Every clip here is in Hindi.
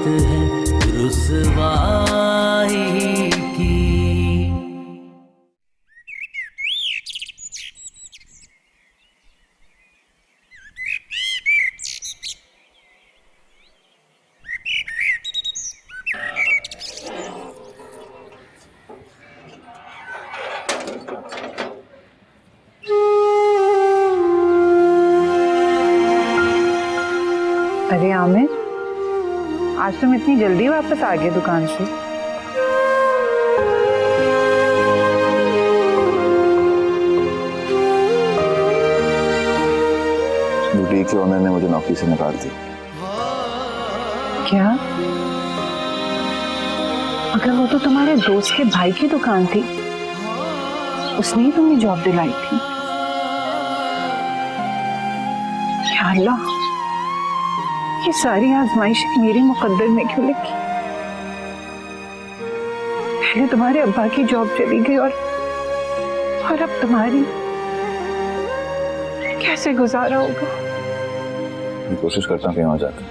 है रुसवाई की। अरे आमिर, आज तुम इतनी जल्दी वापस आ गए दुकान से? बुटीक के ओनर ने मुझे नौकरी से निकाल दी। क्या? अगर वो तो तुम्हारे दोस्त के भाई की दुकान थी, उसने ही तुम्हें जॉब दिलाई थी। या अल्लाह, ये सारी आजमाइशें मेरे मुकद्दर में क्यों लिखी? पहले तुम्हारे अब्बा की जॉब चली गई और अब तुम्हारी। कैसे गुजारा होगा? मैं कोशिश करता हूँ कहीं और जाकर।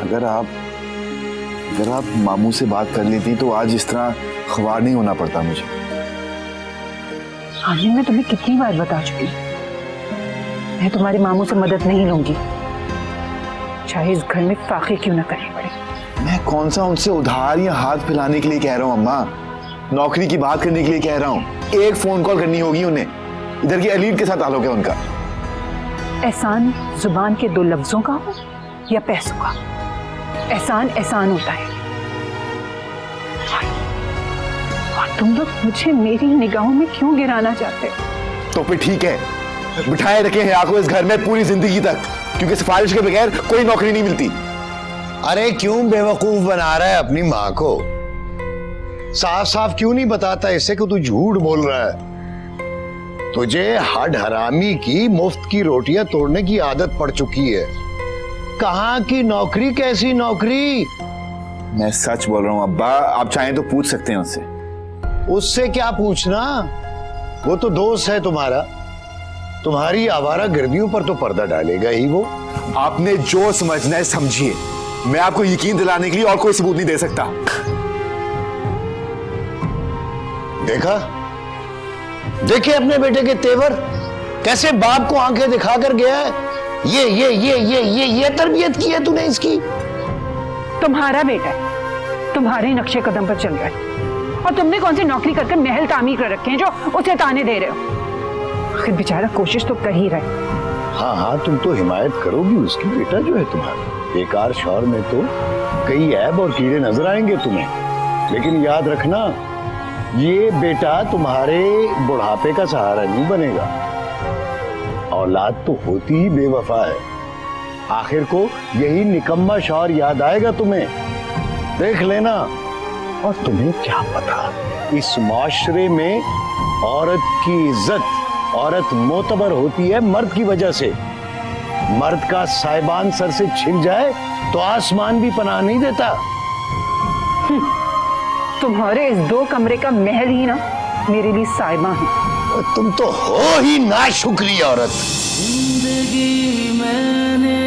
अगर आप मामू से बात कर लेती तो आज इस तरह ख्वार नहीं होना पड़ता मुझे। आमिर, मैं तुम्हें कितनी बार बता चुकी हूँ, मैं तुम्हारे मामू से मदद नहीं लूंगी, चाहे इस घर में फाके क्यों ना करनी पड़े। मैं कौन सा उनसे उधार या हाथ फैलाने के लिए कह रहा हूँ अम्मा, नौकरी की बात करने के लिए कह रहा हूँ। एक फोन कॉल करनी होगी उन्हें। इधर की अलील के साथ ताल्लुक है उनका। एहसान जुबान के दो लफ्जों का हो या पैसों का, एहसान एहसान होता है। और तुम लोग मुझे मेरी निगाहों में क्यों गिराना चाहते हो? तो फिर ठीक है, बिठाए रखे हैं आपको इस घर में पूरी जिंदगी तक, क्योंकि सिफारिश के बगैर कोई नौकरी नहीं मिलती। अरे क्यों बेवकूफ बना रहा है अपनी माँ को? साफ साफ क्यों नहीं बताता इसे कि तू झूठ बोल रहा है? तुझे हड हरामी की मुफ्त की रोटियां तोड़ने की आदत पड़ चुकी है। कहाँ की नौकरी, कैसी नौकरी? मैं सच बोल रहा हूँ अब्बा, आप चाहें तो पूछ सकते हैं उससे। उससे क्या पूछना, वो तो दोस्त है तुम्हारा, तुम्हारी आवारा गर्दियों पर तो पर्दा डालेगा ही वो। आपने जो समझना है समझिए, मैं आपको यकीन दिलाने के लिए और कोई सबूत नहीं दे सकता। देखा, देखे अपने बेटे के तेवर, कैसे बाप को आंखें दिखाकर गया है। ये तरबियत की है तूने इसकी। तुम्हारा बेटा है, तुम्हारे नक्शे कदम पर चल रहा है, और तुमने कौन सी नौकरी करके महल तामीर कर रखे हैं जो उसे ताने दे रहे हो? आखिर बेचारा कोशिश तो कर ही रहे। हाँ, तुम तो हिमायत करोगी उसकी। बेटा जो है तुम्हारा, बेकार शौहर में तो कई ऐब और कीड़े नजर आएंगे तुम्हें, लेकिन याद रखना, ये बेटा तुम्हारे बुढ़ापे का सहारा नहीं बनेगा। औलाद तो होती ही बेवफा है, आखिर को यही निकम्मा शौहर याद आएगा तुम्हें, देख लेना। और तुम्हें क्या पता, इस माशरे में औरत की इज्जत, औरत मोतबर होती है मर्द की वजह से। मर्द का साइबान सर से छिन जाए तो आसमान भी पनाह नहीं देता। तुम्हारे इस 2 कमरे का महल ही ना मेरे लिए साइबा है। तुम तो हो ही नाशुक्री औरत। जिंदगी मैंने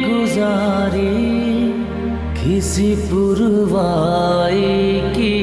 गुजारी किसी पुरवाई की।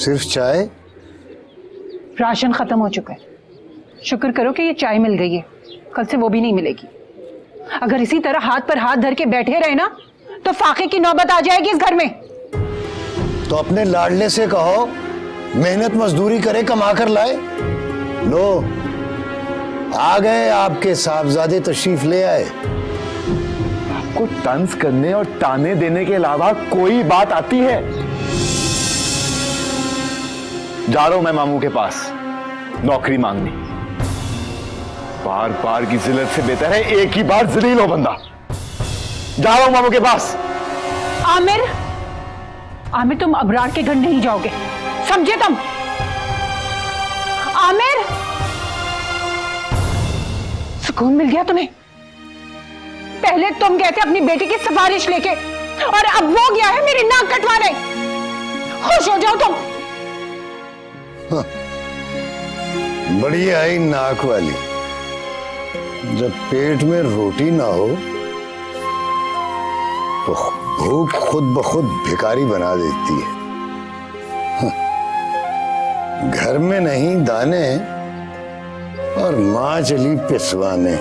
सिर्फ चाय? राशन खत्म हो चुका है। शुक्र करो कि ये चाय मिल गई है, कल से वो भी नहीं मिलेगी। अगर इसी तरह हाथ पर हाथ धर के बैठे रहे ना तो फाके की नौबत आ जाएगी इस घर में। तो अपने लाडले से कहो मेहनत मजदूरी करे, कमा कर लाए। लो आ गए आपके साहबजादे, तशरीफ ले आए। आपको तंज करने और ताने देने के अलावा कोई बात आती है? जा रहा हूं मैं मामू के पास नौकरी मांगने। बार बार की जिल्लत से बेहतर है एक ही बार जलील हो बंदा। जा रहा हूं मामू के पास। आमिर, आमिर तुम अबरार के घर नहीं जाओगे, समझे तुम? आमिर, सुकून मिल गया तुम्हें? पहले तुम गए थे अपनी बेटी की सिफारिश लेके और अब वो गया है मेरी नाक कटवाने। खुश हो जाओ तुम। बड़ी आई नाक वाली। जब पेट में रोटी ना हो तो भूख खुद ब खुद भिखारी बना देती है। घर में नहीं दाने और मां चली पिसवाने।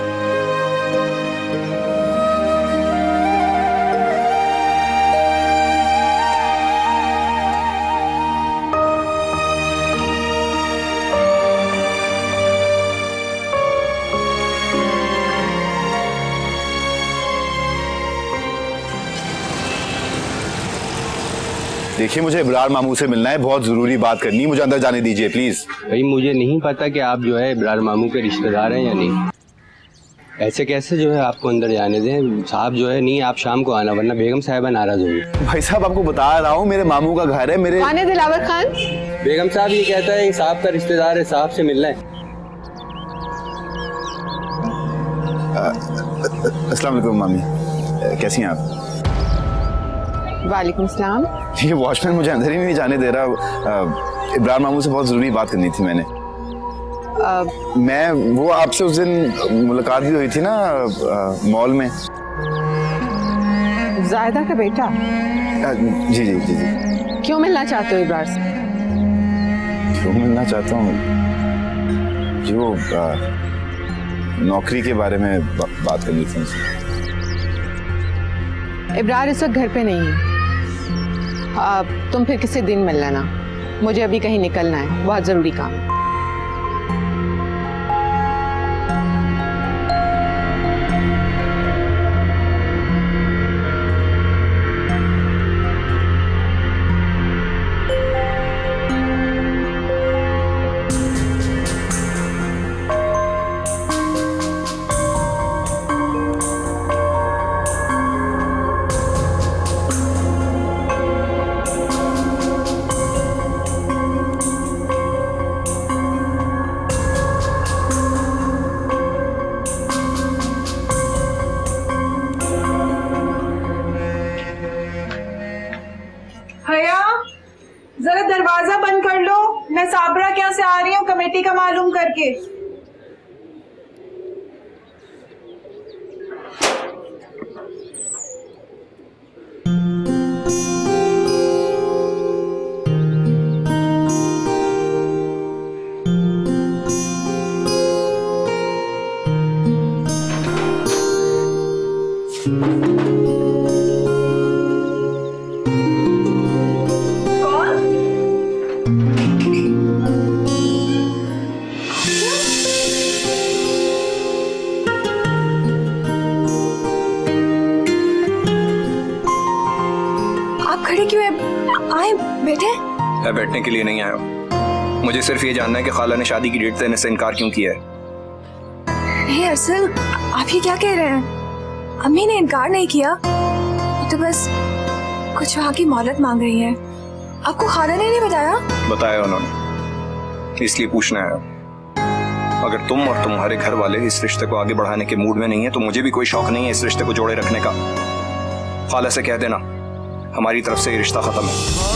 देखिए मुझे इब्रार मामू से मिलना है, बहुत जरूरी बात करनी है, मुझे अंदर जाने दीजिए प्लीज। भाई मुझे नहीं पता कि आप जो है इब्रार मामू के रिश्तेदार हैं या नहीं। ऐसे कैसे जो है आपको अंदर जाने दें? साहब जो है नहीं, आप शाम को आना वरना बेगम साहिबा नाराज होंगी। भाई साहब आपको बता रहा हूँ मेरे मामू का घर है। मेरे आने दिलावर खान। बेगम साहब ये कहता है साहब का रिश्तेदार है, साहब से मिलना है। अस्सलाम वालेकुम मामी, कैसी हैं आप? वालेकुम सलाम। ये वॉचमैन मुझे अंदर ही नहीं जाने दे रहा। इब्रार मामू से बहुत जरूरी बात करनी थी मैंने। मैं वो आपसे उस दिन मुलाकात भी हुई थी ना मॉल में। जायदा का बेटा? जी जी जी जी। क्यों मिलना चाहते हो इब्रार से? क्यों मिलना चाहता हूँ? जो नौकरी के बारे में बात करनी थी। इब्रार इस वक्त घर पे नहीं है। तुम फिर किसी दिन मिल लेना, मुझे अभी कहीं निकलना है, बहुत जरूरी काम है। जरा दरवाजा बंद कर लो, मैं साबरा क्या से आ रही हूँ कमेटी का मालूम करके। खड़े क्यों है? आए बैठे। मैं बैठने के लिए नहीं आया हूँ, मुझे सिर्फ ये जानना है कि खाला ने शादी की डेट देने से इनकार क्यों किया है। नहीं अरसल, आप ये क्या कह रहे हैं? अम्मी ने इनकार नहीं किया, तो बस कुछ वहाँ की मोहलत मांग रही है। आपको खाला ने नहीं बताया? बताया उन्होंने, इसलिए पूछना है। अगर तुम और तुम्हारे घर वाले इस रिश्ते को आगे बढ़ाने के मूड में नहीं है तो मुझे भी कोई शौक नहीं है इस रिश्ते को जोड़े रखने का। खाला से कह देना हमारी तरफ से ये रिश्ता खत्म है।